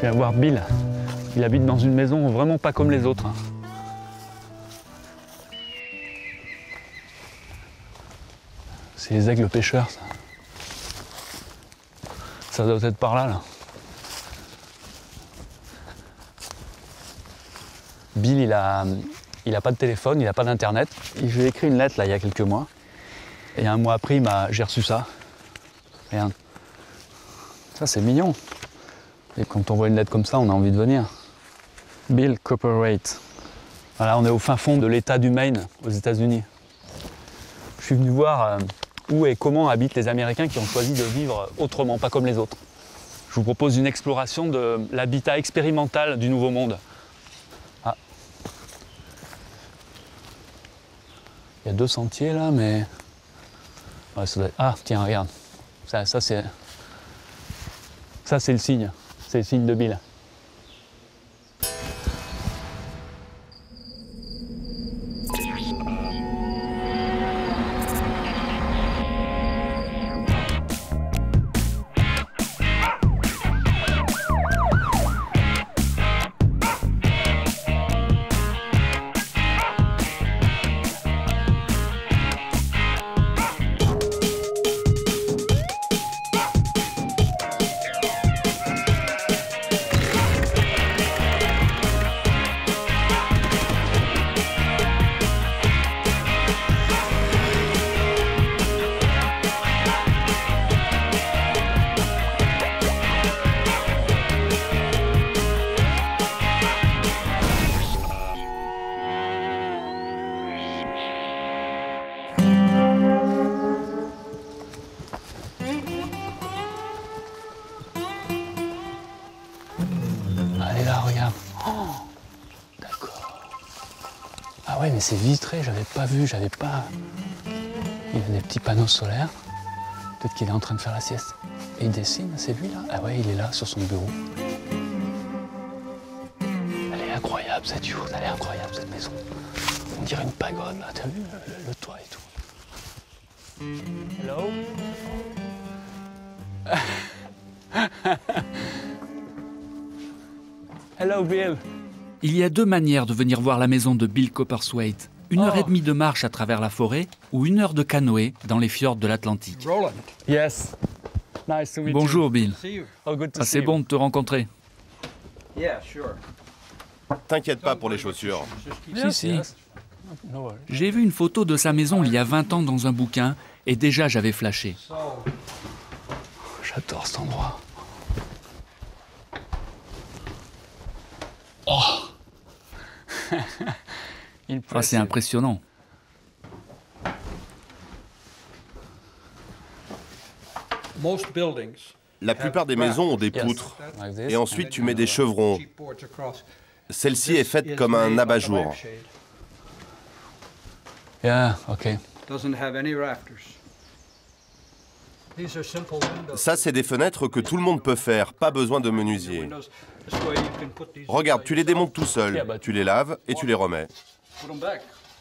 viens voir Bill. Il habite dans une maison vraiment pas comme les autres. C'est les aigles pêcheurs, ça. Ça doit être par là, là. Bill, il a pas de téléphone, il a pas d'internet. Je lui ai écrit une lettre là il y a quelques mois. Et un mois après, j'ai reçu ça. Regarde. Ça, c'est mignon. Et quand on voit une lettre comme ça, on a envie de venir. Bill Copperwaite. Voilà, on est au fin fond de l'État du Maine, aux États-Unis. Je suis venu voir où et comment habitent les Américains qui ont choisi de vivre autrement, pas comme les autres. Je vous propose une exploration de l'habitat expérimental du Nouveau Monde. Ah. Il y a 2 sentiers là, mais... Ouais, ça doit être... Ah, tiens, regarde. Ça c'est... Ça, c'est le signe. C'est le signe de Bill. Allez là, regarde. Oh, d'accord. Ah ouais, mais c'est vitré, j'avais pas vu, Il y a des petits panneaux solaires. Peut-être qu'il est en train de faire la sieste. Et il dessine, c'est lui là? Ah ouais, il est là, sur son bureau. Elle est incroyable cette yourte, elle est incroyable cette maison. On dirait une pagode là, t'as vu le toit et tout. Hello? Hello Bill. Il y a 2 manières de venir voir la maison de Bill Copperwaite. 1h30 de marche à travers la forêt ou 1 heure de canoë dans les fjords de l'Atlantique. Yes. Nice to meet you. Bonjour Bill. Oh, good to see C'est you. bon de te rencontrer. T'inquiète pas pour les chaussures. Si. No worries. J'ai vu une photo de sa maison il y a 20 ans dans un bouquin et déjà j'avais flashé. J'adore cet endroit. Oh. Ah, c'est impressionnant. La plupart des maisons ont des poutres. Et ensuite, tu mets des chevrons. Celle-ci est faite comme un abat-jour. Yeah, okay. Ça, c'est des fenêtres que tout le monde peut faire, pas besoin de menuisier. Regarde, tu les démontes tout seul, tu les laves et tu les remets.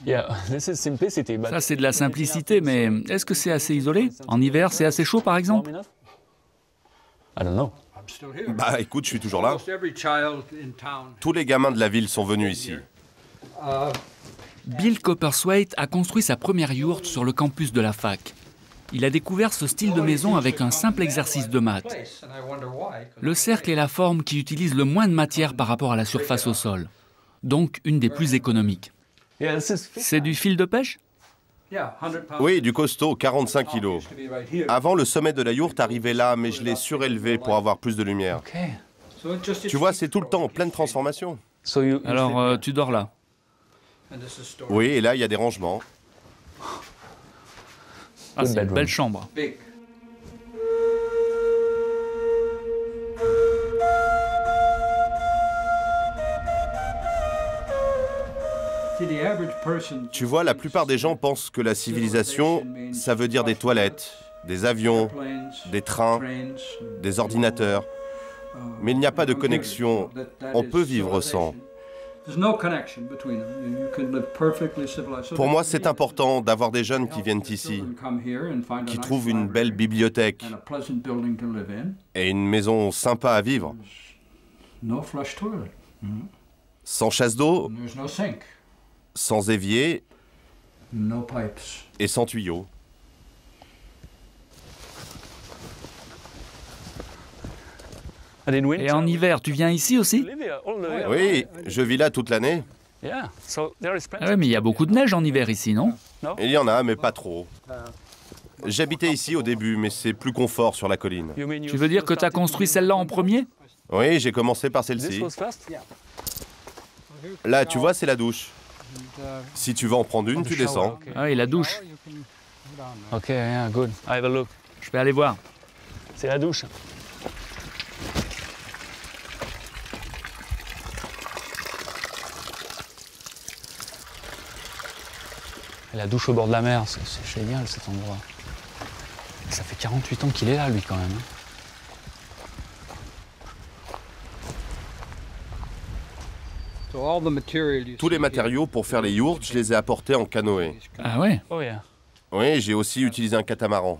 Yeah, this is simplicity, but... Ça, c'est de la simplicité, mais est-ce que c'est assez isolé? En hiver, c'est assez chaud, par exemple? I don't know. Bah écoute, je suis toujours là. Tous les gamins de la ville sont venus ici. Bill Copperwaite a construit sa première yourte sur le campus de la fac. Il a découvert ce style de maison avec un simple exercice de maths. Le cercle est la forme qui utilise le moins de matière par rapport à la surface au sol. Donc une des plus économiques. C'est du fil de pêche? Oui, du costaud, 45 kilos. Avant, le sommet de la yourte arrivait là, mais je l'ai surélevé pour avoir plus de lumière. Okay. Tu vois, c'est tout le temps en pleine transformation. Alors, tu dors là? Oui, et là, il y a des rangements. Ah, c'est une belle chambre. Tu vois, la plupart des gens pensent que la civilisation, ça veut dire des toilettes, des avions, des trains, des ordinateurs. Mais il n'y a pas de connexion. On peut vivre sans. Pour moi, c'est important d'avoir des jeunes qui viennent ici, qui trouvent une belle bibliothèque et une maison sympa à vivre. No flush toilet. Sans chasse d'eau, There's no sink. sans évier No pipes. et sans tuyau. Et en hiver, tu viens ici aussi? Oui, je vis là toute l'année. Ah ouais, mais il y a beaucoup de neige en hiver ici, non? Il y en a, mais pas trop. J'habitais ici au début, mais c'est plus confort sur la colline. Tu veux dire que tu as construit celle-là en premier? Oui, j'ai commencé par celle-ci. Là, tu vois, c'est la douche. Si tu veux en prendre une, tu descends. Ah oui, la douche. Ok, yeah, good. I have a look. Je vais aller voir. C'est la douche. Et la douche au bord de la mer, c'est génial cet endroit. Ça fait 48 ans qu'il est là, lui, quand même. Tous les matériaux pour faire les yourtes, je les ai apportés en canoë. Ah ouais? Oh yeah. Oui, j'ai aussi utilisé un catamaran.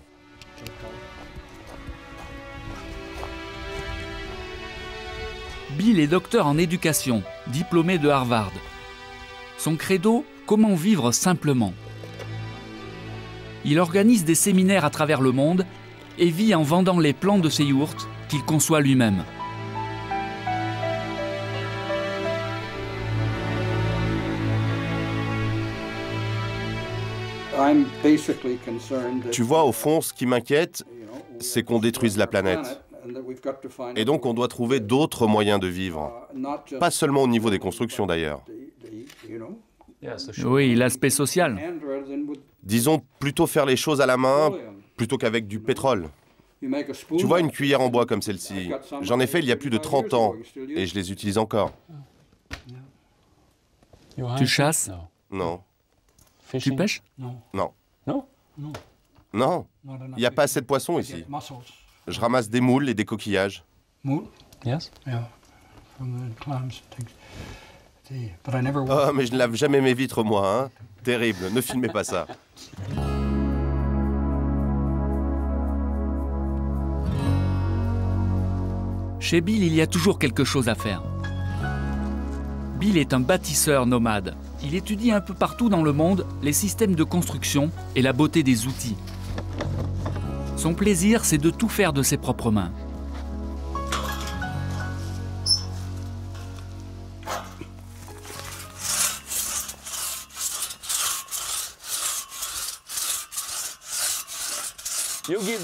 Bill est docteur en éducation, diplômé de Harvard. Son credo, comment vivre simplement. Il organise des séminaires à travers le monde et vit en vendant les plans de ses yourtes qu'il conçoit lui-même. Tu vois, au fond, ce qui m'inquiète, c'est qu'on détruise la planète. Et donc, on doit trouver d'autres moyens de vivre. Pas seulement au niveau des constructions, d'ailleurs. Oui, l'aspect social. Disons, plutôt faire les choses à la main, plutôt qu'avec du pétrole. Tu vois, une cuillère en bois comme celle-ci, j'en ai fait il y a plus de 30 ans, et je les utilise encore. Tu chasses? Non. Tu pêches? Non. Non? Non. Il n'y a pas assez de poissons ici. Je ramasse des moules et des coquillages. Yes? Oh, mais je ne lave jamais mes vitres, moi, hein. Terrible, ne filmez pas ça. Chez Bill, il y a toujours quelque chose à faire. Bill est un bâtisseur nomade. Il étudie un peu partout dans le monde les systèmes de construction et la beauté des outils. Son plaisir, c'est de tout faire de ses propres mains.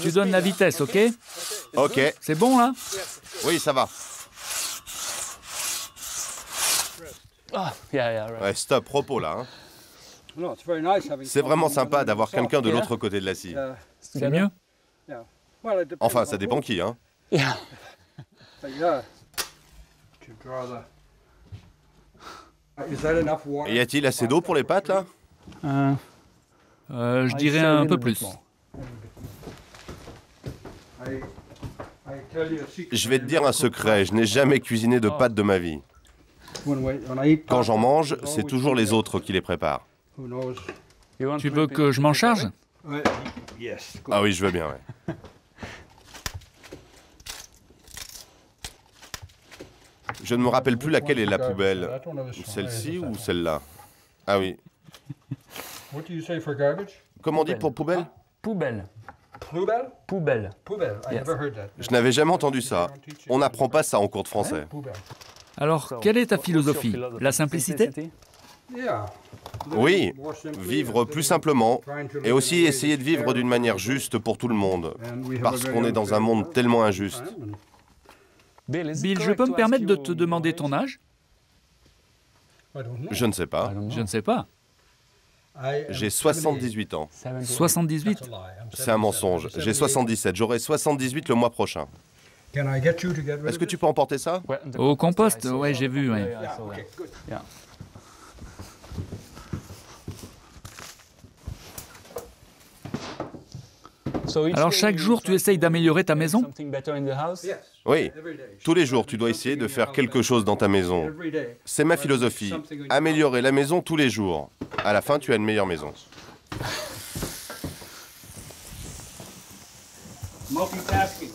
Tu donnes la vitesse, ok? Ok. C'est bon, là? Oui, ça va. Ah, yeah, right. Ouais, stop, repos là. Hein. C'est vraiment sympa d'avoir quelqu'un de l'autre côté de la scie. C'est mieux? Enfin, ça dépend qui, hein. Yeah. Et y a-t-il assez d'eau pour les pâtes, là? Je dirais un peu plus. Je vais te dire un secret, je n'ai jamais cuisiné de pâtes de ma vie. Quand j'en mange, c'est toujours les autres qui les préparent. Tu veux que je m'en charge? Ah oui, je veux bien, ouais. Je ne me rappelle plus laquelle est la poubelle. Celle-ci ou celle-là? Ah oui. Comment on dit pour poubelle? Poubelle. Poubelle. Je n'avais jamais entendu ça. On n'apprend pas ça en cours de français. Alors, quelle est ta philosophie? La simplicité? Oui, vivre plus simplement et aussi essayer de vivre d'une manière juste pour tout le monde, parce qu'on est dans un monde tellement injuste. Bill, je peux me permettre de te demander ton âge? Je ne sais pas. Je ne sais pas. J'ai 78 ans. 78? C'est un mensonge. J'ai 77. J'aurai 78 le mois prochain. Est-ce que tu peux emporter ça? Au compost? Ouais, j'ai vu, ouais. Yeah. Alors chaque jour, tu essayes d'améliorer ta maison? Oui. Tous les jours, tu dois essayer de faire quelque chose dans ta maison. C'est ma philosophie. Améliorer la maison tous les jours. À la fin, tu as une meilleure maison.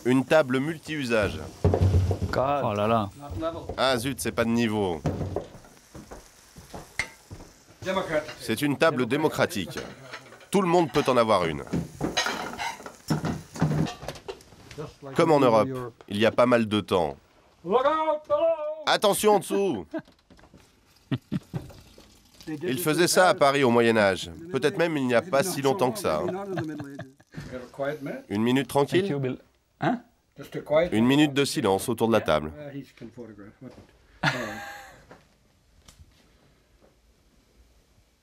Une table multi-usage. God. Oh là là. Ah zut, c'est pas de niveau. C'est une table démocratique. Tout le monde peut en avoir une. Comme en Europe, il y a pas mal de temps. Attention en dessous! Ils faisaient ça à Paris au Moyen-Âge. Peut-être même il n'y a pas si longtemps que ça. Une minute Thank tranquille? you, Bill. Hein? Une minute de silence autour de la table.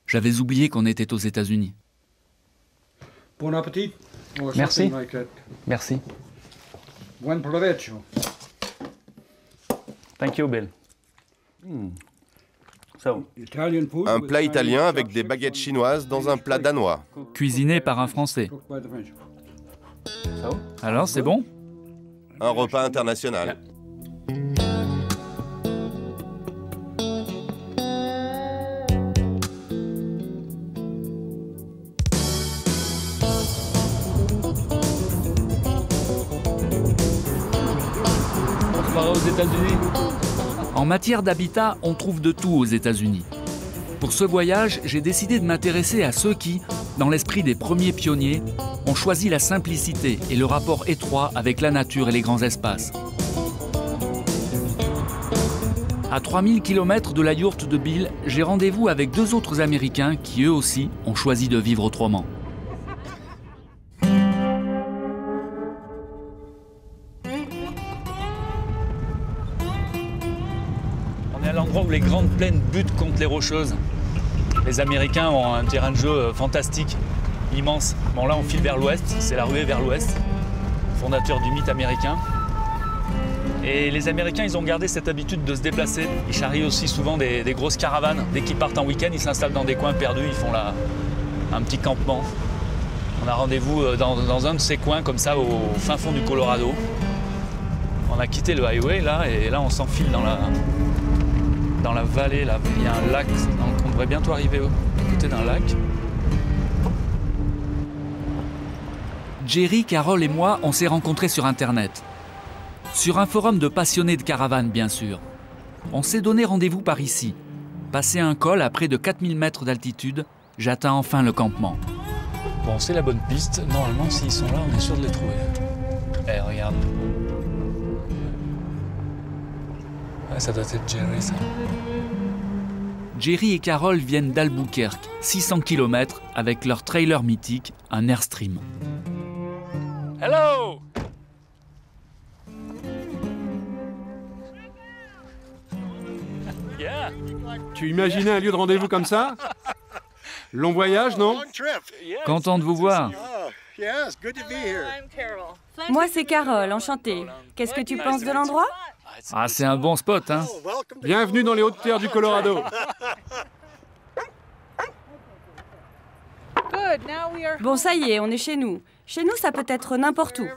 J'avais oublié qu'on était aux États-Unis. Bon appétit. Or Merci. something like that. Merci. Buen provecho. Thank you, Bill. So, Italian food Un with plat Chinese italien avec des chopsticks baguettes on chinoises dans un plat danois. Cuisiné par un Français. cooked by the French. so. Alors, c'est bon? Un repas international. On se paraît aux États-Unis. En matière d'habitat, on trouve de tout aux États-Unis. Pour ce voyage, j'ai décidé de m'intéresser à ceux qui, dans l'esprit des premiers pionniers, ont choisi la simplicité et le rapport étroit avec la nature et les grands espaces. À 3000 km de la yourte de Bill, j'ai rendez-vous avec deux autres Américains qui, eux aussi, ont choisi de vivre autrement. On est à l'endroit où les grandes plaines butent contre les rocheuses. Les Américains ont un terrain de jeu fantastique, immense. Bon là on file vers l'ouest, c'est la ruée vers l'ouest, fondateur du mythe américain. Et les Américains, ils ont gardé cette habitude de se déplacer. Ils charrient aussi souvent des grosses caravanes. Dès qu'ils partent en week-end, ils s'installent dans des coins perdus, ils font un petit campement. On a rendez-vous dans un de ces coins comme ça au fin fond du Colorado. On a quitté le highway là et là on s'enfile dans la vallée. Là. Il y a un lac, donc on devrait bientôt arriver à côté d'un lac. Jerry, Carole et moi, on s'est rencontrés sur Internet. Sur un forum de passionnés de caravanes, bien sûr. On s'est donné rendez-vous par ici. Passé un col à près de 4000 mètres d'altitude, j'atteins enfin le campement. Bon, c'est la bonne piste. Normalement, s'ils sont là, on est sûr de les trouver. Eh, regarde. Ouais, ça doit être Jerry, ça. Jerry et Carole viennent d'Albuquerque, 600 km, avec leur trailer mythique, un Airstream. Hello! Yeah. Tu imaginais un lieu de rendez-vous comme ça? Long voyage, non? Content de vous voir. Moi, c'est Carole, enchantée. Qu'est-ce que tu penses de l'endroit? Ah, c'est un bon spot, hein? Bienvenue dans les hautes terres du Colorado. Bon, ça y est, on est chez nous. Chez nous, ça peut être n'importe où.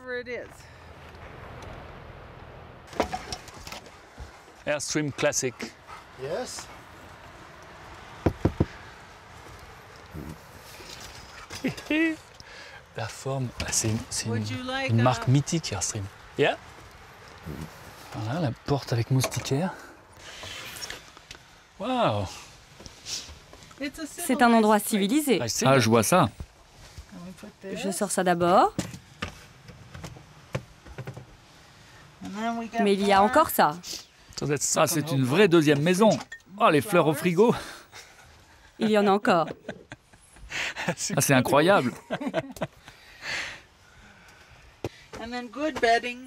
Airstream classique. Yes. La forme, c'est une marque mythique Airstream. Yeah. Voilà, la porte avec moustiquaire. Waouh. C'est un endroit civilisé. Ah, je vois ça. Je sors ça d'abord. Mais il y a encore ça. Ah, c'est une vraie deuxième maison. Oh, les fleurs au frigo. Il y en a encore. Ah, c'est incroyable.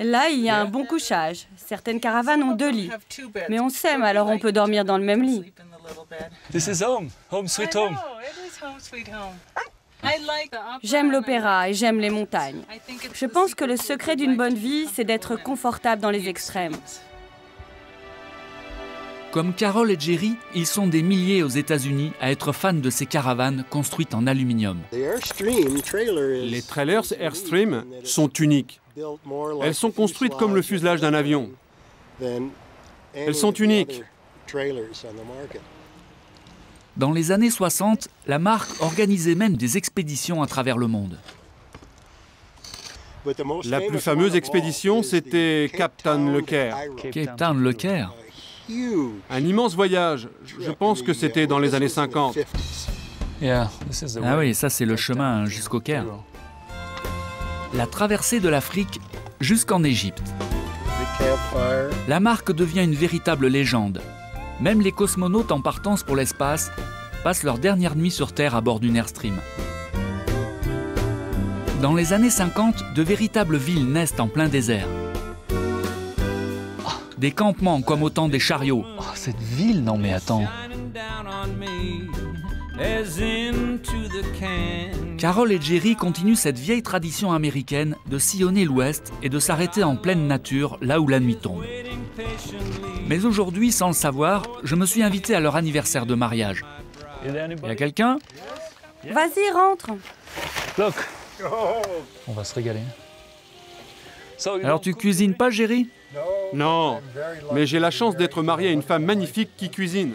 Là, il y a un bon couchage. Certaines caravanes ont 2 lits. Mais on s'aime, alors on peut dormir dans le même lit. This is home. Home sweet home. J'aime l'opéra et j'aime les montagnes. Je pense que le secret d'une bonne vie, c'est d'être confortable dans les extrêmes. Comme Carole et Jerry, ils sont des milliers aux États-Unis à être fans de ces caravanes construites en aluminium. Les trailers Airstream sont uniques. Elles sont construites comme le fuselage d'un avion. Elles sont uniques. Dans les années 60, la marque organisait même des expéditions à travers le monde. La plus fameuse expédition, c'était Cape Town Le Caire. Cape Town Le Caire. Un immense voyage. Je pense que c'était dans les années 50. Ah oui, ça c'est le chemin jusqu'au Caire. La traversée de l'Afrique jusqu'en Égypte. La marque devient une véritable légende. Même les cosmonautes en partance pour l'espace passent leur dernière nuit sur Terre à bord d'une Airstream. Dans les années 50, de véritables villes naissent en plein désert. Des campements comme au temps des chariots. Oh, cette ville, non mais attends. Carol et Jerry continuent cette vieille tradition américaine de sillonner l'Ouest et de s'arrêter en pleine nature, là où la nuit tombe. Mais aujourd'hui, sans le savoir, je me suis invité à leur anniversaire de mariage. Il y a quelqu'un? Vas-y, rentre. Look. On va se régaler. Alors tu cuisines pas, Jerry? Non, mais j'ai la chance d'être marié à une femme magnifique qui cuisine.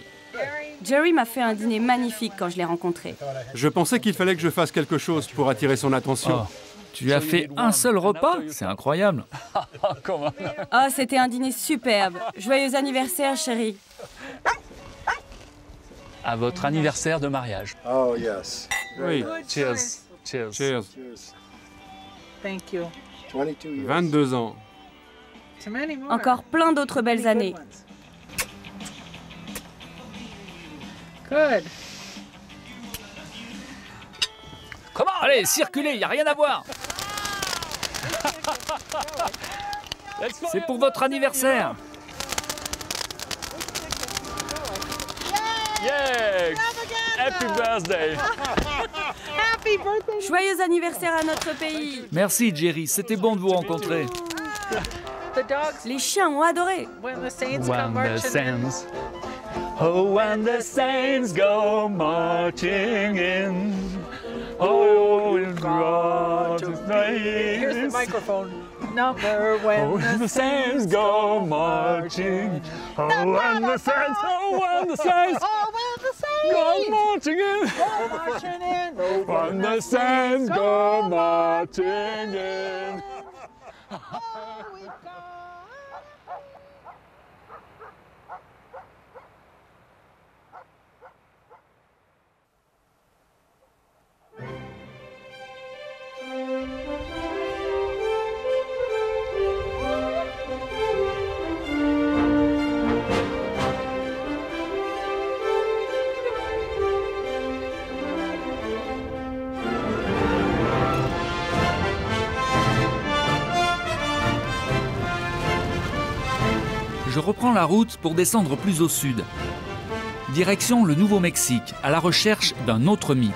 Jerry m'a fait un dîner magnifique quand je l'ai rencontré. Je pensais qu'il fallait que je fasse quelque chose pour attirer son attention. Oh. Tu as fait un seul repas? C'est incroyable. Oh, c'était un dîner superbe. Joyeux anniversaire, chérie. À votre anniversaire de mariage. Oh, yes. Oui, Cheers. Cheers. cheers. Thank you. 22 years. 22 ans. Encore plein d'autres belles années. Good. Comment? Allez, circulez, y a rien à voir. C'est pour votre anniversaire. Yeah! Happy birthday! Joyeux anniversaire à notre pays. Merci, Jerry, c'était bon de vous rencontrer. Les chiens ont adoré. When the saints, oh, when the saints go marching in, oh, in God's Here's the praise. microphone. Number when Oh, when the saints go marching, oh, when the saints, oh, when the saints go marching in, marching in. Oh, when the saints go marching in. Je reprends la route pour descendre plus au sud. Direction le Nouveau-Mexique, à la recherche d'un autre mythe.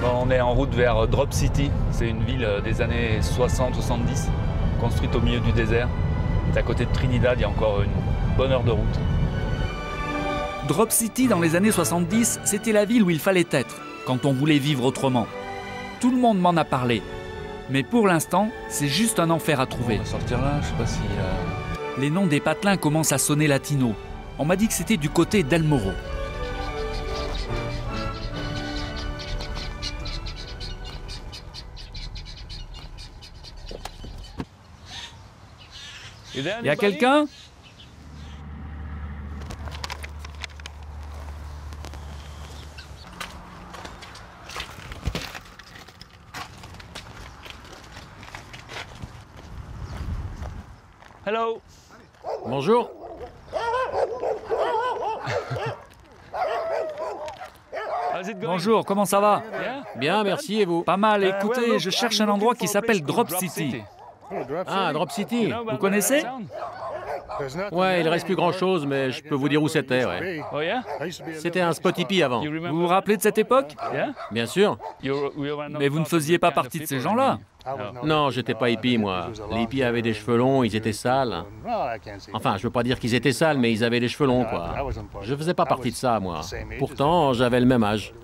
Bon, on est en route vers Drop City. C'est une ville des années 60-70, construite au milieu du désert. C'est à côté de Trinidad, il y a encore une bonne heure de route. Drop City, dans les années 70, c'était la ville où il fallait être, quand on voulait vivre autrement. Tout le monde m'en a parlé. Mais pour l'instant, c'est juste un enfer à trouver. On va sortir là, je sais pas si... Les noms des patelins commencent à sonner latino. On m'a dit que c'était du côté d'El Moro. Il y a quelqu'un? Hello. Bonjour. Bonjour, comment ça va? Bien, merci, et vous? Pas mal, écoutez, je cherche un endroit qui s'appelle Drop City. Ah, Drop City. Vous connaissez? Ouais, il reste plus grand-chose, mais je peux vous dire où c'était, ouais. Oh yeah? C'était un spot hippie avant. Vous vous rappelez de cette époque? Yeah? Bien sûr. Mais vous ne faisiez pas partie de ces gens-là. Non, j'étais pas hippie, moi. Les hippies avaient des cheveux longs, ils étaient sales. Enfin, je veux pas dire qu'ils étaient sales, mais ils avaient les cheveux longs, quoi. Je faisais pas partie de ça, moi. Pourtant, j'avais le même âge.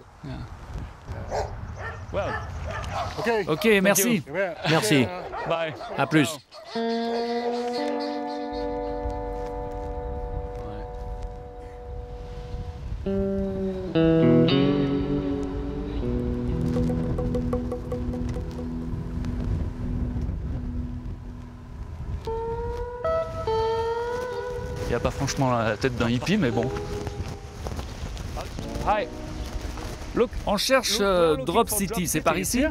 Ok, merci. Merci. Bye. À plus. Il a pas franchement la tête d'un hippie, mais bon. Hi. Look, on cherche Drop City, c'est par ici?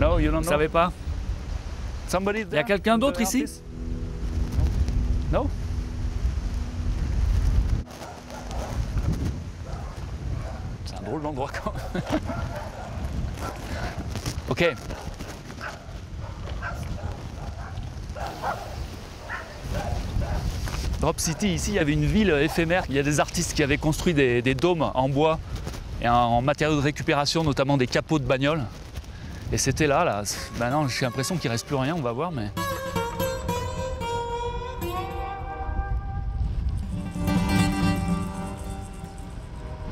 No, you don't Vous know. savez pas? Somebody Il y a quelqu'un d'autre ici? No. C'est un drôle d'endroit quand même. Ok. Drop City, ici, il y avait une ville éphémère. Il y a des artistes qui avaient construit des dômes en bois et en matériaux de récupération, notamment des capots de bagnoles. Et c'était là. Maintenant, j'ai l'impression qu'il ne reste plus rien, on va voir, mais...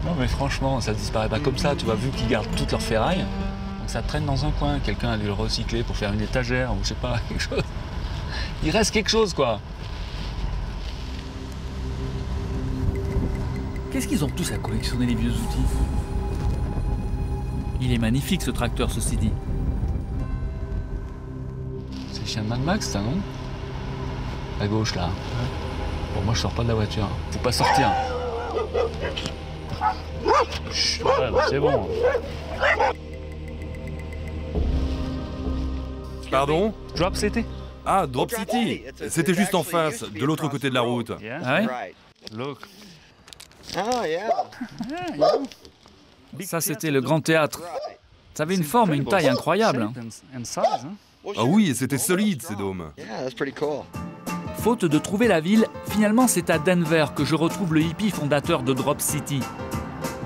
Non, mais franchement, ça ne disparaît pas comme ça, tu vois, vu qu'ils gardent toutes leurs ferrailles. Donc ça traîne dans un coin, quelqu'un a dû le recycler pour faire une étagère, ou je sais pas, quelque chose. Il reste quelque chose, quoi. Qu'est-ce qu'ils ont tous à collectionner les vieux outils? Il est magnifique ce tracteur, ceci dit. C'est le chien de Mad Max, ça, non? À gauche, là. Bon, moi, je sors pas de la voiture. Faut pas sortir. Chut, ouais, bah, c'est bon. Pardon? Drop City? Ah, Drop City. C'était juste en face, de l'autre côté de la route. Yeah. Ah ouais? Look. Ça, c'était le Grand Théâtre. Ça avait une forme et une taille incroyables. Hein. And size, hein? Ah oui, et c'était solide ces dômes. Faute de trouver la ville, finalement c'est à Denver que je retrouve le hippie fondateur de Drop City.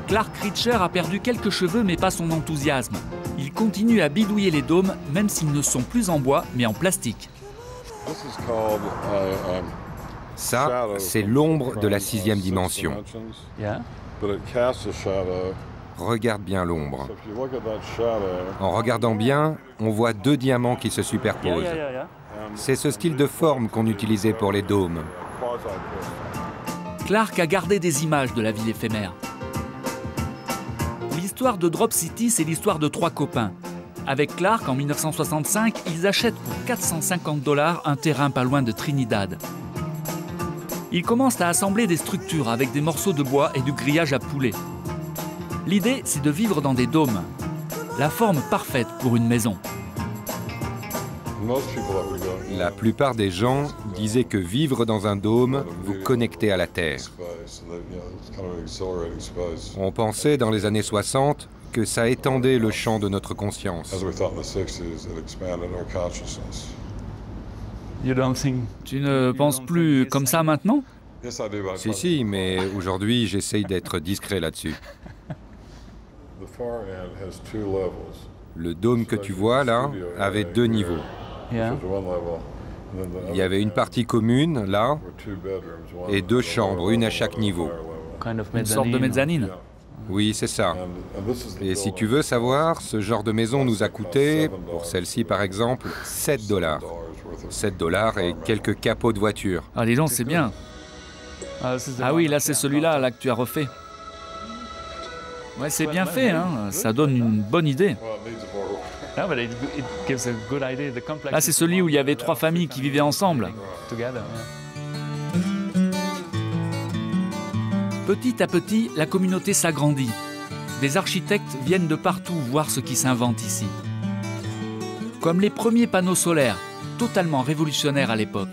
Clark Richer a perdu quelques cheveux mais pas son enthousiasme. Il continue à bidouiller les dômes même s'ils ne sont plus en bois mais en plastique. Ça, c'est l'ombre de la 6e dimension. Yeah. Regarde bien l'ombre. En regardant bien, on voit 2 diamants qui se superposent. Yeah. C'est ce style de forme qu'on utilisait pour les dômes. Clark a gardé des images de la ville éphémère. L'histoire de Drop City, c'est l'histoire de 3 copains. Avec Clark, en 1965, ils achètent pour 450 $ un terrain pas loin de Trinidad. Ils commencent à assembler des structures avec des morceaux de bois et du grillage à poulet. L'idée, c'est de vivre dans des dômes. La forme parfaite pour une maison. La plupart des gens disaient que vivre dans un dôme vous connectait à la Terre. On pensait dans les années 60 que ça étendait le champ de notre conscience. You don't think... Tu ne penses plus comme ça maintenant? Si, mais aujourd'hui, j'essaye d'être discret là-dessus. Le dôme que tu vois là avait 2 niveaux. Yeah. Il y avait une partie commune là et 2 chambres, une à chaque niveau. Kind of Une sorte de mezzanine. Oui, c'est ça. Et si tu veux savoir, ce genre de maison nous a coûté, pour celle-ci par exemple, 7 $. 7 $ et quelques capots de voiture. Ah, dis donc, c'est bien. Ah oui, là, c'est celui-là là, que tu as refait. Ouais, c'est bien fait, hein. Ça donne une bonne idée. No, but it gives a good idea, the complex... Là, c'est celui où il y avait 3 familles qui vivaient ensemble. Together, yeah. Petit à petit, la communauté s'agrandit. Des architectes viennent de partout voir ce qui s'invente ici. Comme les premiers panneaux solaires, totalement révolutionnaires à l'époque.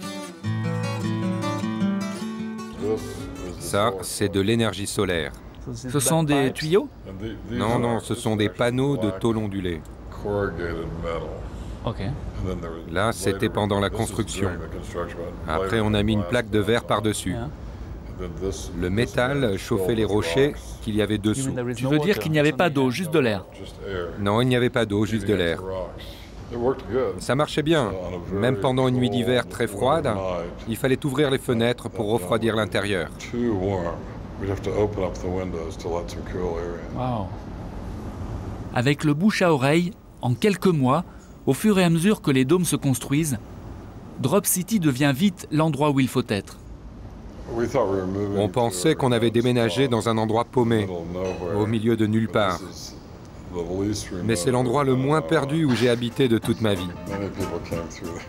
Ça, c'est de l'énergie solaire. Ce sont des tuyaux? Non, ce sont des panneaux de tôle ondulée. Ok. Là, c'était pendant la construction. Après, on a mis une plaque de verre par-dessus. Le métal chauffait les rochers qu'il y avait dessous. Tu veux dire qu'il n'y avait pas d'eau, juste de l'air? Non, il n'y avait pas d'eau, juste de l'air. Ça marchait bien. Même pendant une nuit d'hiver très froide, il fallait ouvrir les fenêtres pour refroidir l'intérieur. Wow. Avec le bouche à oreille, en quelques mois, au fur et à mesure que les dômes se construisent, Drop City devient vite l'endroit où il faut être. On pensait qu'on avait déménagé dans un endroit paumé, au milieu de nulle part. Mais c'est l'endroit le moins perdu où j'ai habité de toute ma vie.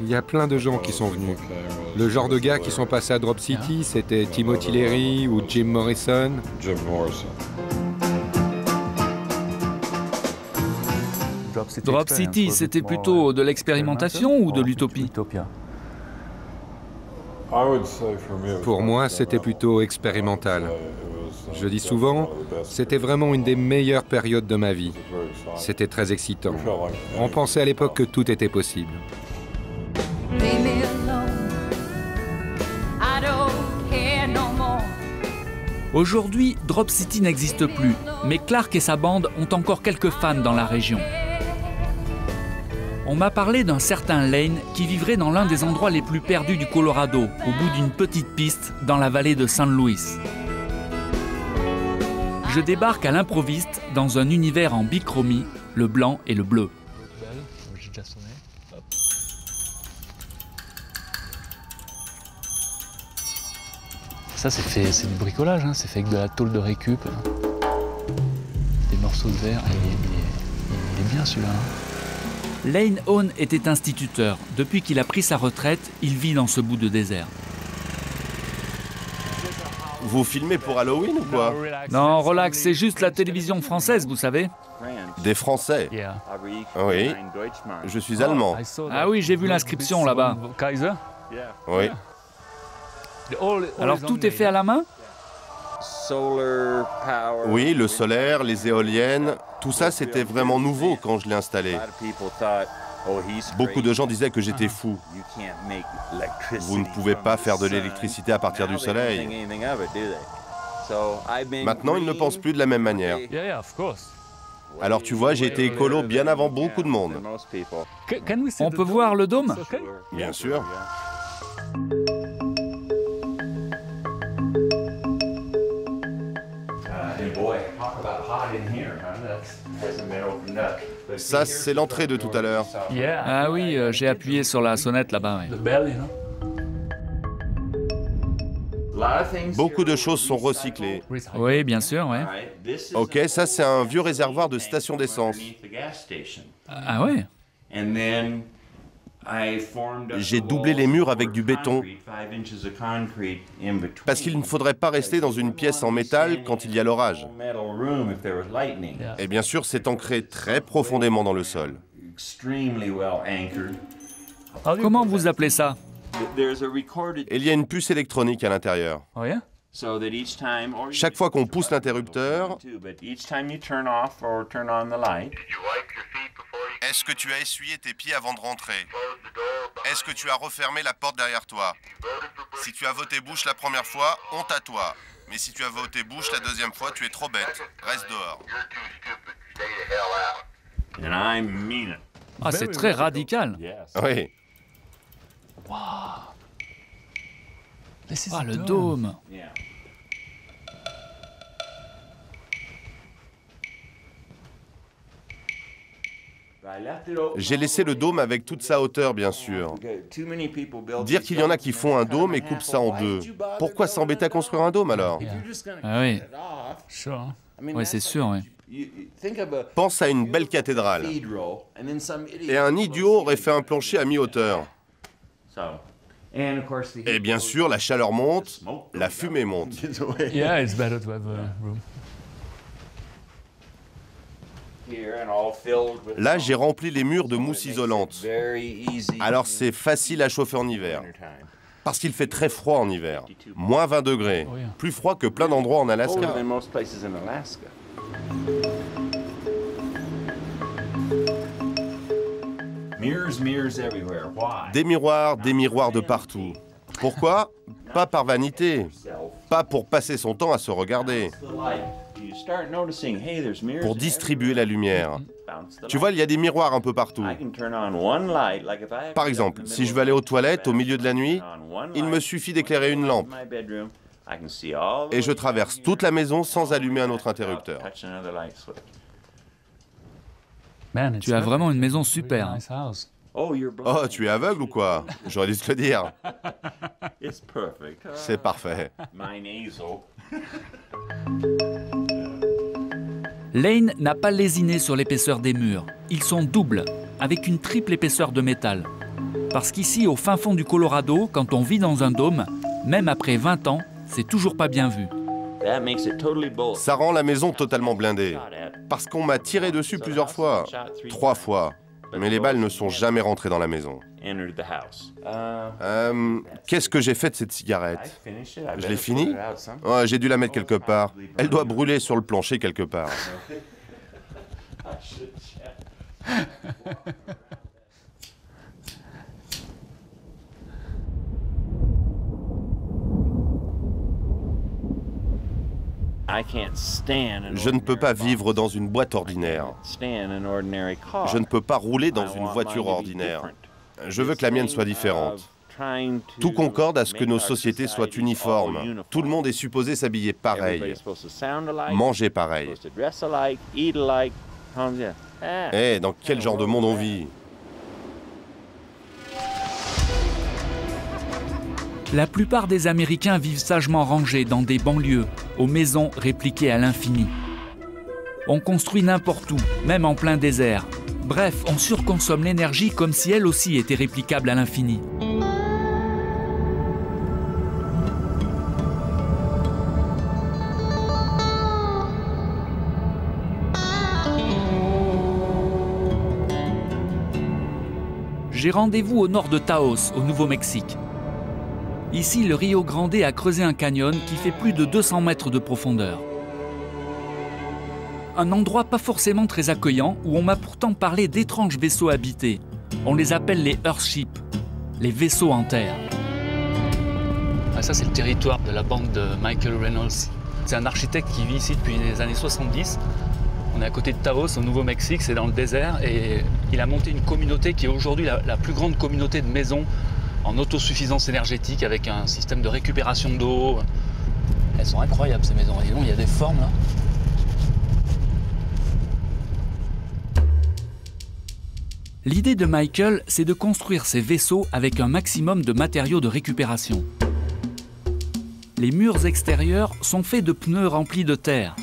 Il y a plein de gens qui sont venus. Le genre de gars qui sont passés à Drop City, c'était Timothy Leary ou Jim Morrison. Drop City, c'était plutôt de l'expérimentation ou de l'utopie? Pour moi, c'était plutôt expérimental. Je dis souvent, c'était vraiment une des meilleures périodes de ma vie. C'était très excitant. On pensait à l'époque que tout était possible. Aujourd'hui, Drop City n'existe plus, mais Clark et sa bande ont encore quelques fans dans la région. On m'a parlé d'un certain Lane qui vivrait dans l'un des endroits les plus perdus du Colorado, au bout d'une petite piste dans la vallée de San Luis. Je débarque à l'improviste dans un univers en bichromie, le blanc et le bleu. Ça, c'est du bricolage, hein. C'est fait avec de la tôle de récup. Des morceaux de verre. Il est bien celui-là. Hein. Lane Hone était instituteur. Depuis qu'il a pris sa retraite, il vit dans ce bout de désert. Vous filmez pour Halloween ou quoi? Non, relax, c'est juste la télévision française, vous savez. Des Français? Oui. Je suis allemand. Ah oui, j'ai vu l'inscription là-bas. Kaiser? Oui. Alors tout est fait à la main? Oui, le solaire, les éoliennes, tout ça c'était vraiment nouveau quand je l'ai installé. Beaucoup de gens disaient que j'étais fou. Vous ne pouvez pas faire de l'électricité à partir du soleil. Maintenant, ils ne pensent plus de la même manière. Alors tu vois, j'ai été écolo bien avant beaucoup de monde. On peut voir le dôme? Bien sûr. Ça, c'est l'entrée de tout à l'heure. Ah oui, j'ai appuyé sur la sonnette là-bas. Ouais. Beaucoup de choses sont recyclées. Oui, bien sûr, ouais. Ok, ça c'est un vieux réservoir de station d'essence. Ah ouais? J'ai doublé les murs avec du béton, parce qu'il ne faudrait pas rester dans une pièce en métal quand il y a l'orage. Et bien sûr, c'est ancré très profondément dans le sol. Comment vous appelez ça? Il y a une puce électronique à l'intérieur. Oh yeah? Chaque fois qu'on pousse l'interrupteur, est-ce que tu as essuyé tes pieds avant de rentrer? Est-ce que tu as refermé la porte derrière toi? Si tu as voté bouche la première fois, honte à toi. Mais si tu as voté bouche la deuxième fois, tu es trop bête. Reste dehors. Ah, c'est très radical. Oui. Ah, le dôme. J'ai laissé le dôme avec toute sa hauteur, bien sûr. Dire qu'il y en a qui font un dôme et coupent ça en deux. Pourquoi s'embêter à construire un dôme alors? Ah oui. Oui, c'est sûr, oui. Pense à une belle cathédrale. Et un idiot aurait fait un plancher à mi-hauteur. Et bien sûr, la chaleur monte, la fumée monte. Là, j'ai rempli les murs de mousse isolante. Alors c'est facile à chauffer en hiver. Parce qu'il fait très froid en hiver. Moins 20 degrés. Plus froid que plein d'endroits en Alaska. Des miroirs de partout. Pourquoi? Pas par vanité. Pas pour passer son temps à se regarder. Pour distribuer la lumière. Tu vois, il y a des miroirs un peu partout. Par exemple, si je veux aller aux toilettes au milieu de la nuit, il me suffit d'éclairer une lampe. Et je traverse toute la maison sans allumer un autre interrupteur. Tu as vraiment une maison super. Oh, tu es aveugle ou quoi? J'aurais dû te le dire. C'est parfait. Lane n'a pas lésiné sur l'épaisseur des murs. Ils sont doubles, avec une triple épaisseur de métal. Parce qu'ici, au fin fond du Colorado, quand on vit dans un dôme, même après 20 ans, c'est toujours pas bien vu. Ça rend la maison totalement blindée. Parce qu'on m'a tiré dessus plusieurs fois. 3 fois. Mais les balles ne sont jamais rentrées dans la maison. Qu'est-ce que j'ai fait de cette cigarette? Je l'ai finie? Ouais, j'ai dû la mettre quelque part. Elle doit brûler sur le plancher quelque part. Je ne peux pas vivre dans une boîte ordinaire. Je ne peux pas rouler dans une voiture ordinaire. Je veux que la mienne soit différente. Tout concorde à ce que nos sociétés soient uniformes. Tout le monde est supposé s'habiller pareil, manger pareil. Eh, dans quel genre de monde on vit? La plupart des Américains vivent sagement rangés dans des banlieues, aux maisons répliquées à l'infini. On construit n'importe où, même en plein désert. Bref, on surconsomme l'énergie comme si elle aussi était réplicable à l'infini. J'ai rendez-vous au nord de Taos, au Nouveau-Mexique. Ici, le Rio Grande a creusé un canyon qui fait plus de 200 mètres de profondeur. Un endroit pas forcément très accueillant où on m'a pourtant parlé d'étranges vaisseaux habités. On les appelle les Earthships, les vaisseaux en terre. Ah, ça, c'est le territoire de la bande de Michael Reynolds. C'est un architecte qui vit ici depuis les années 70. On est à côté de Taos, au Nouveau-Mexique, c'est dans le désert. Et il a monté une communauté qui est aujourd'hui la plus grande communauté de maisons en autosuffisance énergétique avec un système de récupération d'eau. Elles sont incroyables ces maisons, dis donc, il y a des formes là. L'idée de Michael, c'est de construire ces vaisseaux avec un maximum de matériaux de récupération. Les murs extérieurs sont faits de pneus remplis de terre.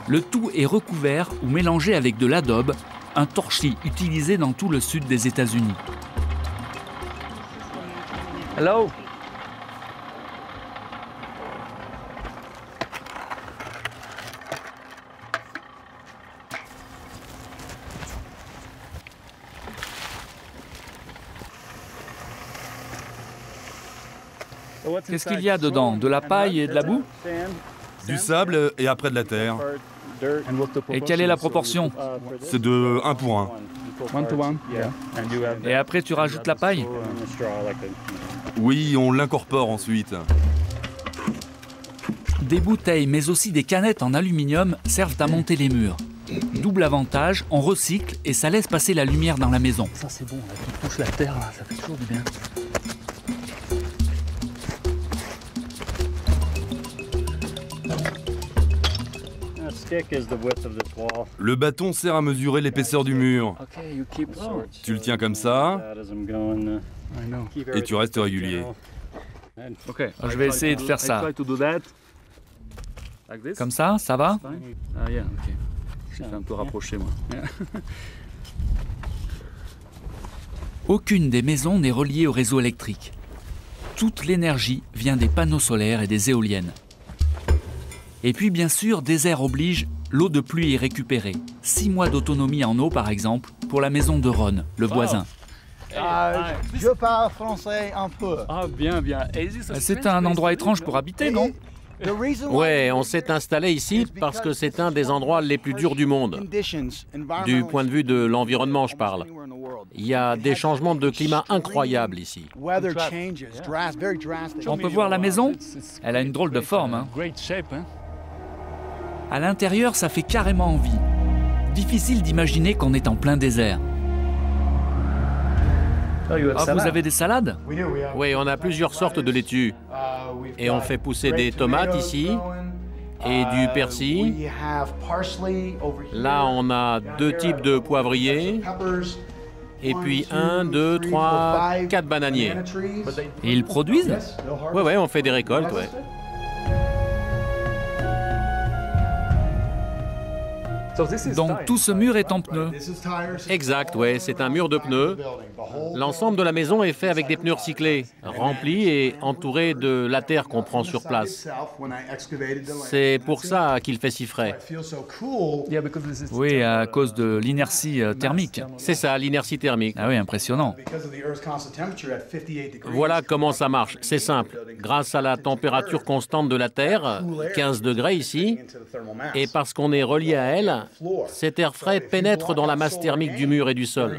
Le tout est recouvert ou mélangé avec de l'adobe, un torchis utilisé dans tout le sud des États-Unis. Hello. Qu'est-ce qu'il y a dedans? De la paille et de la boue? Du sable et après de la terre. Et quelle est la proportion? C'est de 1 pour 1. Et après tu rajoutes la paille? Oui, on l'incorpore ensuite. Des bouteilles, mais aussi des canettes en aluminium servent à monter les murs. Double avantage, on recycle et ça laisse passer la lumière dans la maison. Ça c'est bon, là, tu touches la terre, là, ça fait toujours du bien. Le bâton sert à mesurer l'épaisseur du mur. Tu le tiens comme ça et tu restes régulier. Je vais essayer de faire ça. Comme ça va? J'ai fait un peu rapproché moi. Aucune des maisons n'est reliée au réseau électrique. Toute l'énergie vient des panneaux solaires et des éoliennes. Et puis bien sûr, désert oblige, l'eau de pluie est récupérée. 6 mois d'autonomie en eau par exemple, pour la maison de Ron, le voisin. Je parle français un peu. Ah bien, bien. C'est un endroit étrange pour habiter, non? Ouais, on s'est installé ici parce que c'est un des endroits les plus durs du monde. Du point de vue de l'environnement, je parle. Il y a des changements de climat incroyables ici. On peut voir la maison? Elle a une drôle de forme. Hein. À l'intérieur, ça fait carrément envie. Difficile d'imaginer qu'on est en plein désert. Ah, vous avez des salades? Oui, on a plusieurs sortes de laitues. Et on fait pousser des tomates ici et du persil. Là, on a 2 types de poivriers. Et puis 1, 2, 3, 4 bananiers. Et ils produisent? Ouais, on fait des récoltes, ouais. Donc tout ce mur est en pneus. Exact, ouais, c'est un mur de pneus. L'ensemble de la maison est fait avec des pneus recyclés, remplis et entourés de la terre qu'on prend sur place. C'est pour ça qu'il fait si frais. Oui, à cause de l'inertie thermique. C'est ça, l'inertie thermique. Ah oui, impressionnant. Voilà comment ça marche. C'est simple. Grâce à la température constante de la Terre, 15 degrés ici, et parce qu'on est relié à elle, cet air frais pénètre dans la masse thermique du mur et du sol.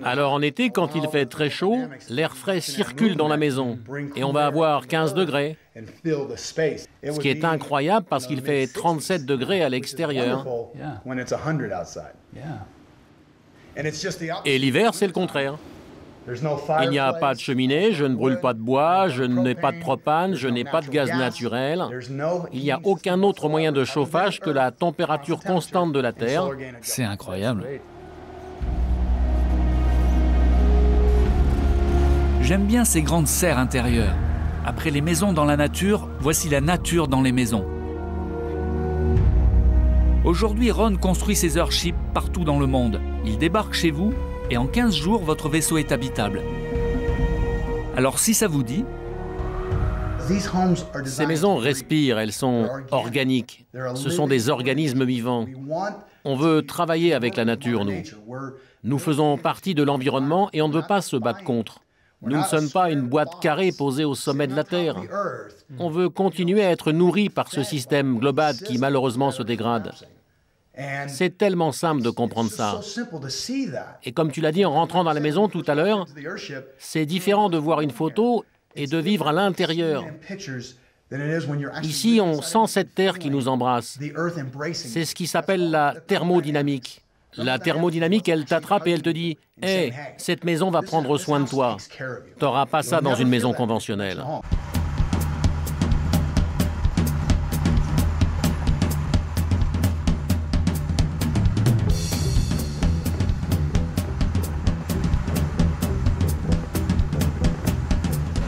Alors en été, quand il fait très chaud, l'air frais circule dans la maison et on va avoir 15 degrés. Ce qui est incroyable parce qu'il fait 37 degrés à l'extérieur. Et l'hiver, c'est le contraire. Il n'y a pas de cheminée, je ne brûle pas de bois, je n'ai pas de propane, je n'ai pas de gaz naturel. Il n'y a aucun autre moyen de chauffage que la température constante de la Terre. C'est incroyable. J'aime bien ces grandes serres intérieures. Après les maisons dans la nature, voici la nature dans les maisons. Aujourd'hui, Ron construit ses Earthships partout dans le monde. Il débarque chez vous et en 15 jours, votre vaisseau est habitable. Alors si ça vous dit... Ces maisons respirent, elles sont organiques. Ce sont des organismes vivants. On veut travailler avec la nature, nous. Nous faisons partie de l'environnement et on ne veut pas se battre contre. Nous ne sommes pas une boîte carrée posée au sommet de la Terre. On veut continuer à être nourris par ce système global qui malheureusement se dégrade. C'est tellement simple de comprendre ça. Et comme tu l'as dit en rentrant dans la maison tout à l'heure, c'est différent de voir une photo et de vivre à l'intérieur. Ici, on sent cette terre qui nous embrasse. C'est ce qui s'appelle la thermodynamique. La thermodynamique, elle t'attrape et elle te dit « Hey, cette maison va prendre soin de toi. » Tu n'auras pas ça dans une maison conventionnelle.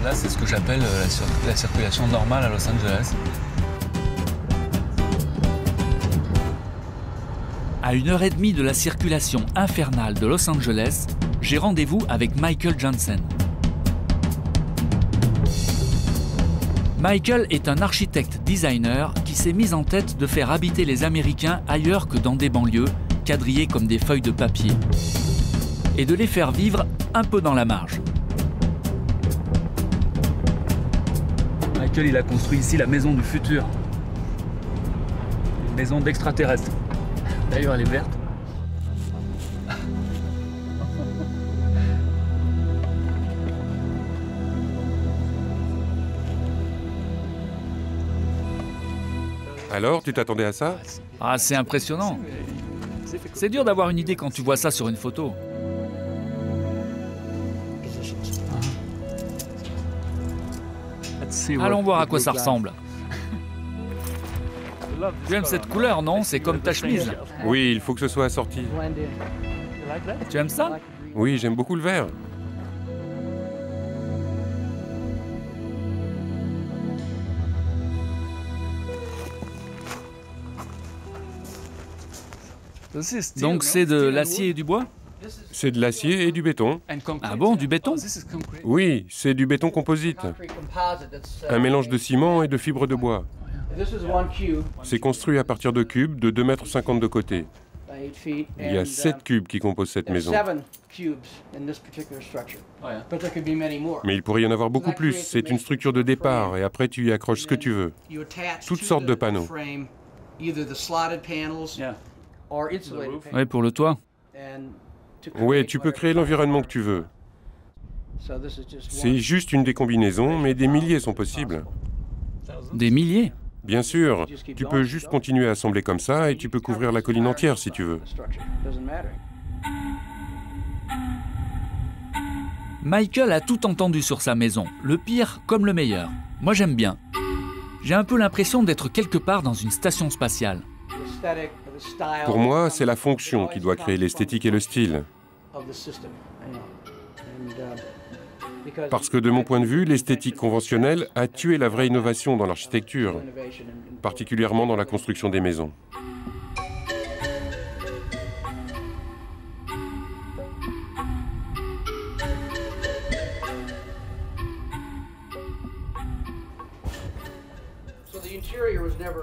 Là, c'est ce que j'appelle la circulation normale à Los Angeles. À 1h30 de la circulation infernale de Los Angeles, j'ai rendez-vous avec Michael Jansen. Michael est un architecte-designer qui s'est mis en tête de faire habiter les Américains ailleurs que dans des banlieues, quadrillées comme des feuilles de papier, et de les faire vivre un peu dans la marge. Michael, il a construit ici la maison du futur. Une maison d'extraterrestres. D'ailleurs, elle est verte. Alors, tu t'attendais à ça? Ah, c'est impressionnant. C'est dur d'avoir une idée quand tu vois ça sur une photo. Allons voir à quoi ça ressemble. Tu aimes cette couleur, non? C'est comme ta chemise. Oui, il faut que ce soit assorti. Tu aimes ça? Oui, j'aime beaucoup le vert. Donc c'est de l'acier et du bois? C'est de l'acier et du béton. Ah bon, du béton? Oui, c'est du béton composite. Un mélange de ciment et de fibres de bois. C'est construit à partir de cubes de 2,50 m de côté. Il y a 7 cubes qui composent cette maison. Mais il pourrait y en avoir beaucoup plus. C'est une structure de départ et après tu y accroches ce que tu veux. Toutes sortes de panneaux. Oui, pour le toit. Oui, tu peux créer l'environnement que tu veux. C'est juste une des combinaisons, mais des milliers sont possibles. Des milliers? Bien sûr, tu peux juste continuer à assembler comme ça et tu peux couvrir la colline entière si tu veux. Michael a tout entendu sur sa maison, le pire comme le meilleur. Moi j'aime bien. J'ai un peu l'impression d'être quelque part dans une station spatiale. Pour moi, c'est la fonction qui doit créer l'esthétique et le style. Parce que de mon point de vue, l'esthétique conventionnelle a tué la vraie innovation dans l'architecture, particulièrement dans la construction des maisons.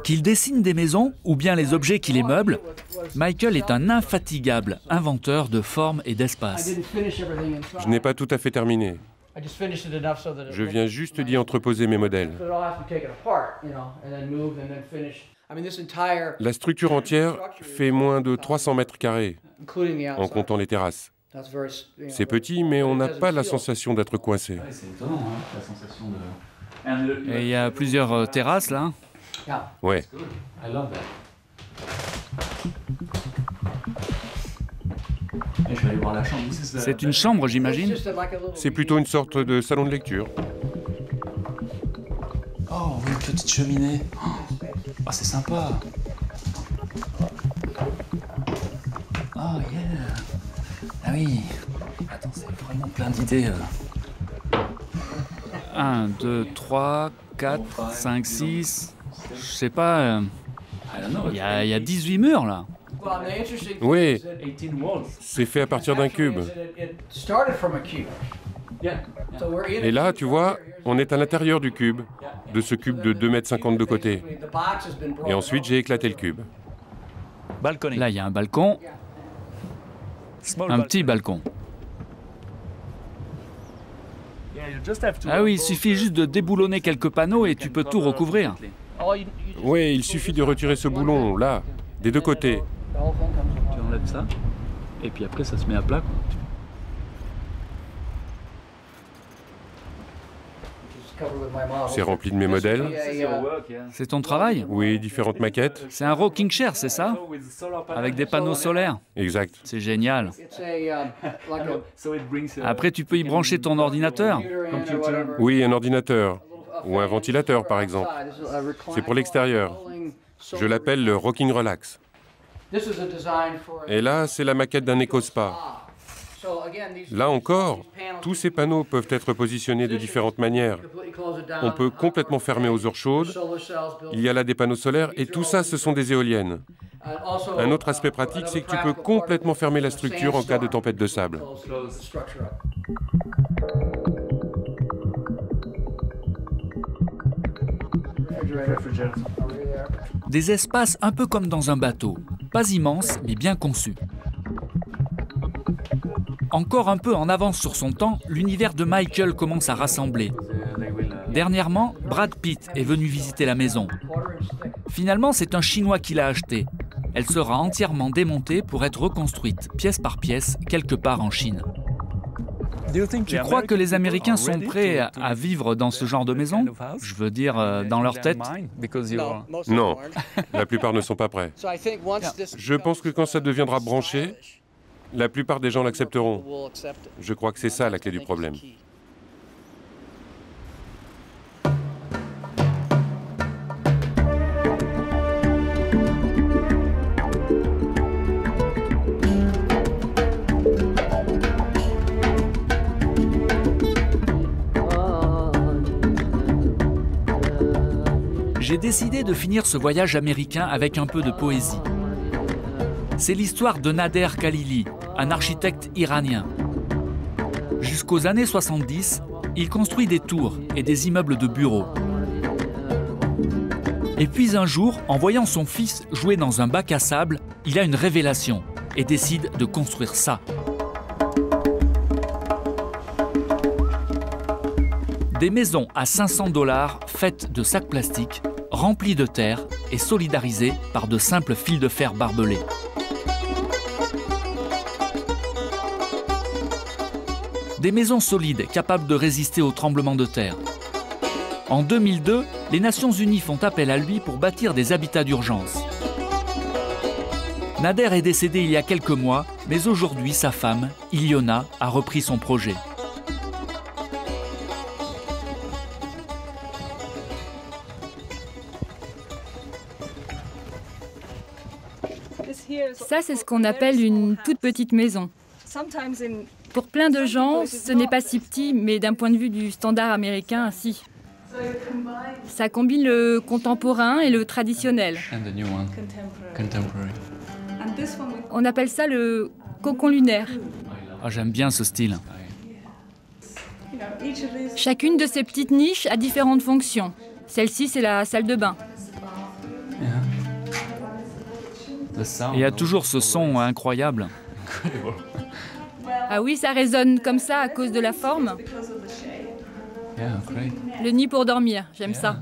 Qu'il dessine des maisons ou bien les objets qui les meublent, Michael est un infatigable inventeur de formes et d'espace. Je n'ai pas tout à fait terminé. Je viens juste d'y entreposer mes modèles. La structure entière fait moins de 300 mètres carrés, en comptant les terrasses. C'est petit, mais on n'a pas la sensation d'être coincé. C'est étonnant, hein, la sensation de... Et il y a plusieurs terrasses là. Ouais. Et je vais aller voir la chambre. C'est une chambre, j'imagine. C'est plutôt une sorte de salon de lecture. Oh, oui, une petite cheminée. Oh, c'est sympa. Oh, yeah. Ah oui. Attends, c'est vraiment plein d'idées. 1, 2, 3, 4, 5, 6... Je sais pas... Il y a 18 murs là. Oui, c'est fait à partir d'un cube. Et là, tu vois, on est à l'intérieur du cube, de ce cube de 2,50 m de côté. Et ensuite, j'ai éclaté le cube. Là, il y a un balcon. Un petit balcon. Ah oui, il suffit juste de déboulonner quelques panneaux et tu peux tout recouvrir. Oui, il suffit de retirer ce boulon, là, des deux côtés. Tu enlèves ça, et puis après ça se met à plat. C'est rempli de mes modèles. C'est ton travail? Oui, différentes maquettes. C'est un rocking chair, c'est ça? Avec des panneaux solaires? Exact. C'est génial. Après, tu peux y brancher ton ordinateur? Oui, un ordinateur. Ou un ventilateur, par exemple. C'est pour l'extérieur. Je l'appelle le Rocking Relax. Et là, c'est la maquette d'un éco-spa. Là encore, tous ces panneaux peuvent être positionnés de différentes manières. On peut complètement fermer aux heures chaudes. Il y a là des panneaux solaires et tout ça, ce sont des éoliennes. Un autre aspect pratique, c'est que tu peux complètement fermer la structure en cas de tempête de sable. Des espaces un peu comme dans un bateau. Pas immenses, mais bien conçus. Encore un peu en avance sur son temps, l'univers de Michael commence à rassembler. Dernièrement, Brad Pitt est venu visiter la maison. Finalement, c'est un Chinois qui l'a achetée. Elle sera entièrement démontée pour être reconstruite, pièce par pièce, quelque part en Chine. Tu crois que les Américains sont prêts à vivre dans ce genre de maison? Je veux dire, dans leur tête? Non, la plupart ne sont pas prêts. Je pense que quand ça deviendra branché, la plupart des gens l'accepteront. Je crois que c'est ça la clé du problème. J'ai décidé de finir ce voyage américain avec un peu de poésie. C'est l'histoire de Nader Khalili, un architecte iranien. Jusqu'aux années 70, il construit des tours et des immeubles de bureaux. Et puis un jour, en voyant son fils jouer dans un bac à sable, il a une révélation et décide de construire ça. Des maisons à 500 $ faites de sacs plastiques, remplies de terre et solidarisées par de simples fils de fer barbelés. Des maisons solides capables de résister aux tremblements de terre. En 2002, les Nations Unies font appel à lui pour bâtir des habitats d'urgence. Nader est décédé il y a quelques mois, mais aujourd'hui sa femme, Iliona, a repris son projet. Ça, c'est ce qu'on appelle une toute petite maison. Pour plein de gens, ce n'est pas si petit, mais d'un point de vue du standard américain, si. Ça combine le contemporain et le traditionnel. On appelle ça le cocon lunaire. Ah, j'aime bien ce style. Chacune de ces petites niches a différentes fonctions. Celle-ci, c'est la salle de bain. Il y a toujours ce son incroyable. Ah oui, ça résonne comme ça à cause de la forme. Le nid pour dormir, j'aime ça.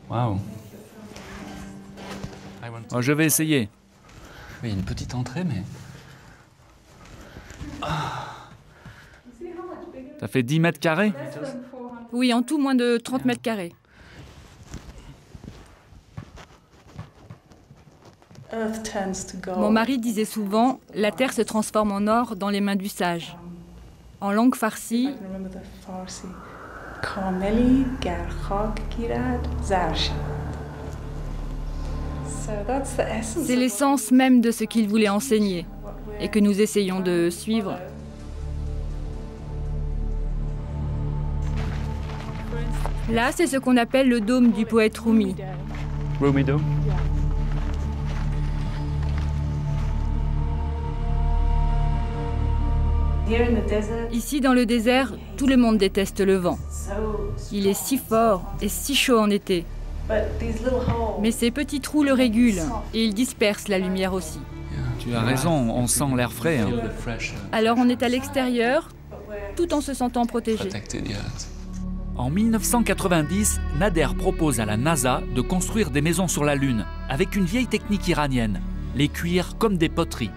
Waouh. Oh, je vais essayer. Oui, il y a une petite entrée, mais... Ça fait 10 mètres carrés? Oui, en tout, moins de 30 mètres carrés. Mon mari disait souvent, la terre se transforme en or dans les mains du sage. En langue farcie, c'est l'essence même de ce qu'il voulait enseigner et que nous essayons de suivre. Là, c'est ce qu'on appelle le dôme du poète Rumi. Rumi Dome. Ici, dans le désert, tout le monde déteste le vent. Il est si fort et si chaud en été. Mais ces petits trous le régulent et ils dispersent la lumière aussi. Tu as raison, on sent l'air frais. Hein. Alors on est à l'extérieur, tout en se sentant protégé. En 1990, Nader propose à la NASA de construire des maisons sur la Lune avec une vieille technique iranienne, les cuire comme des poteries.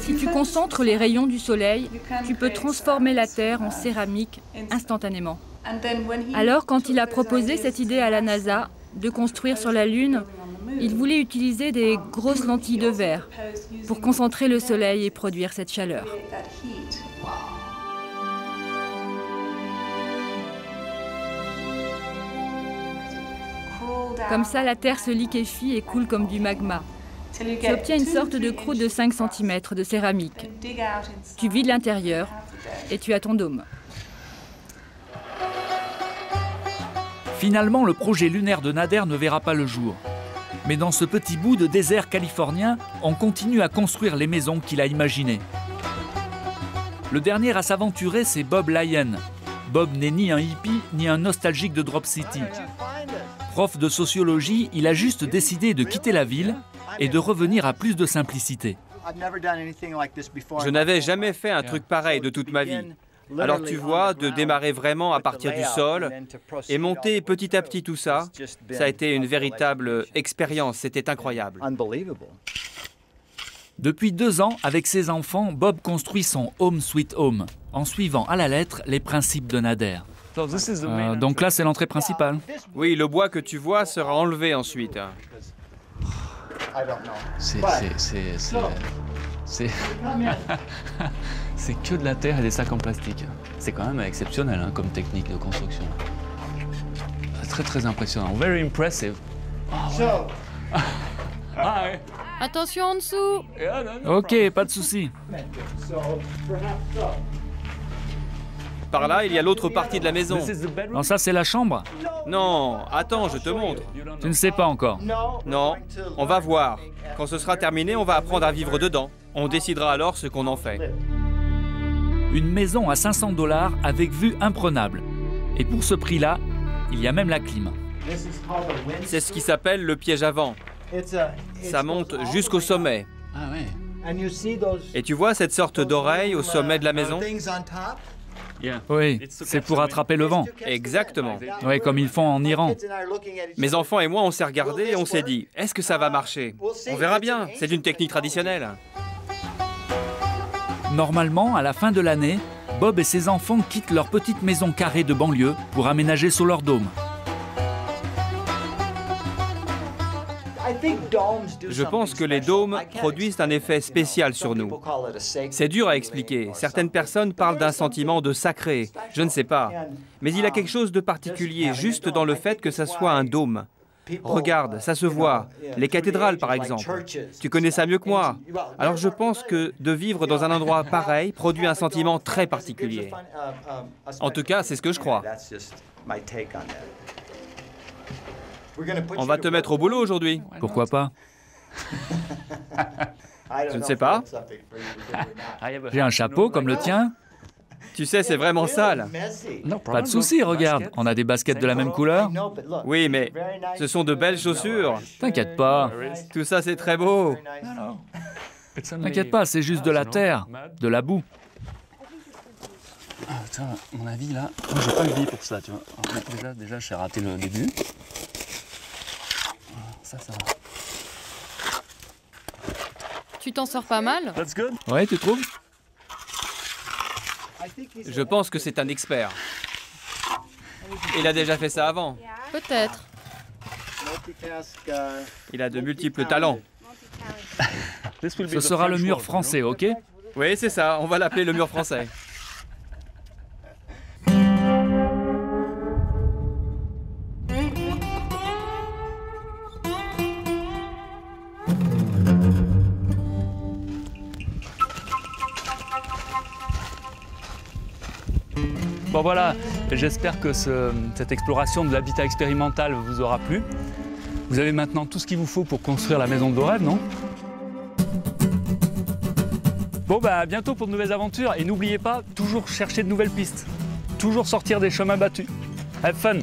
Si tu concentres les rayons du soleil, tu peux transformer la Terre en céramique instantanément. Alors, quand il a proposé cette idée à la NASA de construire sur la Lune, il voulait utiliser des grosses lentilles de verre pour concentrer le soleil et produire cette chaleur. Comme ça, la Terre se liquéfie et coule comme du magma. Tu obtiens une sorte de croûte de 5 cm de céramique. Tu vides l'intérieur et tu as ton dôme. Finalement, le projet lunaire de Nader ne verra pas le jour. Mais dans ce petit bout de désert californien, on continue à construire les maisons qu'il a imaginées. Le dernier à s'aventurer, c'est Bob Lyon. Bob n'est ni un hippie, ni un nostalgique de Drop City. Prof de sociologie, il a juste décidé de quitter la ville et de revenir à plus de simplicité. Je n'avais jamais fait un truc pareil de toute ma vie. Alors tu vois, de démarrer vraiment à partir du sol et monter petit à petit tout ça, ça a été une véritable expérience, c'était incroyable. Depuis 2 ans, avec ses enfants, Bob construit son Home Sweet Home, en suivant à la lettre les principes de Nader. Donc là, c'est l'entrée principale. Oui, le bois que tu vois sera enlevé ensuite. C'est que de la terre et des sacs en plastique. C'est quand même exceptionnel hein, comme technique de construction. Très très impressionnant. Very impressive. Oh, ouais. Ah, ouais. Attention en dessous. Ok, pas de souci. Par là, il y a l'autre partie de la maison. Non, ça c'est la chambre? Non, attends, je te montre. Tu ne sais pas encore? Non, on va voir. Quand ce sera terminé, on va apprendre à vivre dedans. On décidera alors ce qu'on en fait. Une maison à 500 $ avec vue imprenable. Et pour ce prix-là, il y a même la clim. C'est ce qui s'appelle le piège à vent. Ça monte jusqu'au sommet. Ah ouais. Et tu vois cette sorte d'oreille au sommet de la maison? Oui, c'est pour attraper le vent. Exactement. Oui, comme ils font en Iran. Mes enfants et moi, on s'est regardés et on s'est dit, est-ce que ça va marcher? On verra bien, c'est une technique traditionnelle. Normalement, à la fin de l'année, Bob et ses enfants quittent leur petite maison carrée de banlieue pour aménager sur leur dôme. Je pense que les dômes produisent un effet spécial sur nous. C'est dur à expliquer. Certaines personnes parlent d'un sentiment de sacré. Je ne sais pas. Mais il y a quelque chose de particulier juste dans le fait que ça soit un dôme. Regarde, ça se voit. Les cathédrales, par exemple. Tu connais ça mieux que moi. Alors je pense que de vivre dans un endroit pareil produit un sentiment très particulier. En tout cas, c'est ce que je crois. On va te mettre au boulot aujourd'hui. Pourquoi pas? Je ne sais pas. J'ai un chapeau comme le tien. Tu sais, c'est vraiment sale. Non, pas de souci, regarde. On a des baskets de la même couleur. Oui, mais ce sont de belles chaussures. T'inquiète pas. Tout ça, c'est très beau. T'inquiète pas, c'est juste de la terre, de la boue. Ah, tiens, à mon avis, là, moi, j'ai pas le billet pour ça, tu vois. Alors, déjà j'ai raté le début. Ça va. Tu t'en sors pas mal? Ouais, tu trouves? Je pense que c'est un expert. Il a déjà fait ça avant. Peut-être. Il a de multiples talents. Ce sera le mur français, ok? Oui, c'est ça. On va l'appeler le mur français. Bon voilà, j'espère que cette exploration de l'habitat expérimental vous aura plu. Vous avez maintenant tout ce qu'il vous faut pour construire la maison de vos rêves, non? Bon bah à bientôt pour de nouvelles aventures et n'oubliez pas, toujours chercher de nouvelles pistes. Toujours sortir des chemins battus. Have fun!